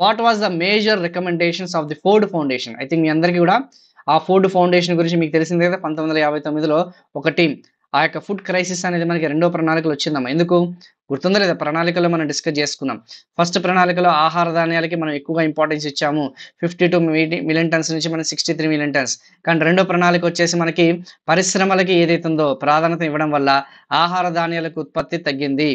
What was the major recommendations of the Ford Foundation? I think మీ అందరికీ కూడా ఆ ఫోర్డ్ ఫౌండేషన్ గురించి మీకు తెలిసిందే కదా! 1959లో ఒక టీమ్ ఆ యొక్క ఫుడ్ క్రైసిస్ అనేది మనకి రెండో ప్రణాళికలో వచ్చిందమ్మా. ఎందుకు? గుర్తుందో లేదా? ప్రణాళికలో మనం డిస్కస్ చేసుకున్నాం. ఫస్ట్ ప్రణాళికలో ఆహార ధాన్యాలకి మనం ఎక్కువగా ఇంపార్టెన్స్ ఇచ్చాము. 52 మిలియన్ టన్స్ నుంచి మనం 63 మిలియన్ టన్స్. కానీ రెండో ప్రణాళిక వచ్చేసి మనకి పరిశ్రమలకి ఏదైతే ఉందో ప్రాధాన్యత ఇవ్వడం వల్ల ఆహార ధాన్యాలకు ఉత్పత్తి తగ్గింది.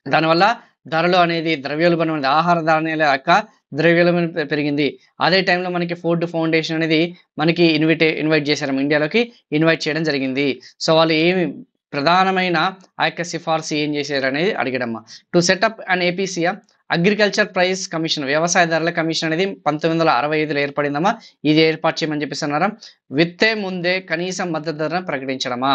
దానివల్ల ధరలు అనేది ద్రవ్యోల్బణం అనేది ఆహార ధాన్యాల యొక్క ద్రవ్యోల్బణం పెరిగింది. అదే టైంలో మనకి ఫోర్డ్ ఫౌండేషన్ అనేది మనకి ఇన్వైట్ చేశారు. ఇండియాలోకి ఇన్వైట్ చేయడం జరిగింది. సో, వాళ్ళు ఏమి ప్రధానమైన ఆ యొక్క సిఫార్సు ఏం చేశారనేది అడిగాడమ్మా. To set up and APC agriculture price commission వ్యవసాయ ధరల కమిషన్ అనేది 1965లో ఏర్పడిందమ్మా. ఇది ఏర్పాటు చేయమని చెప్పేసి అన్నారా. విత్తే ముందే కనీస మద్దతు ధరను ప్రకటించడమా.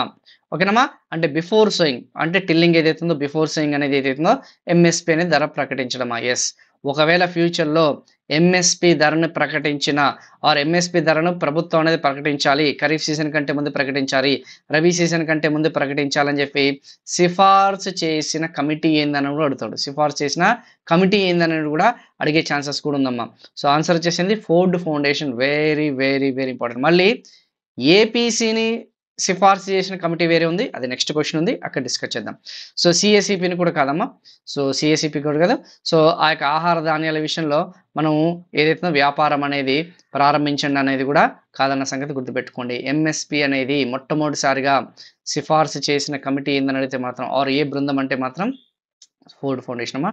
ఓకేనమ్మా. అంటే బిఫోర్ సోయింగ్ అంటే టిల్లింగ్ ఏదైతే ఉందో బిఫోర్ సోయింగ్ అనేది ఏదైతే ఉందో ఎంఎస్‌పీ అనేది ధర ప్రకటించడమా. యెస్. ఒకవేళ ఫ్యూచర్‌లో ఎంఎస్‌పీ ధరను ప్రకటించిన ఎంఎస్‌పీ ధరను ప్రభుత్వం అనేది ప్రకటించాలి. ఖరీఫ్ సీజన్ కంటే ముందు ప్రకటించాలి. రబీ సీజన్ కంటే ముందు ప్రకటించాలని చెప్పి సిఫార్సు చేసిన కమిటీ ఏందని కూడా అడుగుతాడు. సిఫార్సు చేసిన కమిటీ ఏందనేది కూడా అడిగే ఛాన్సెస్ కూడా ఉందమ్మా. సో, ఆన్సర్ వచ్చేసింది Ford foundation. Very, very, very important. మళ్ళీ ఏపీసీని సిఫార్సు చేసిన కమిటీ వేరే ఉంది. అది నెక్స్ట్ క్వెషన్ ఉంది. అక్కడ డిస్కస్ చేద్దాం. సో, సీఎస్ఈపీని కూడా కాదమ్మా. సో, సీఎస్ఈపీ కూడా కాదు. సో, ఆ యొక్క ఆహార ధాన్యాల విషయంలో మనం ఏదైతే వ్యాపారం అనేది ప్రారంభించండి అనేది కూడా కాదన్న సంగతి గుర్తుపెట్టుకోండి. ఎంఎస్‌పీ అనేది మొట్టమొదటిసారిగా సిఫార్సు చేసిన కమిటీ ఏందని అడిగితే మాత్రం ఏ బృందం అంటే మాత్రం ఫోర్డ్ ఫౌండేషన్ అమ్మా.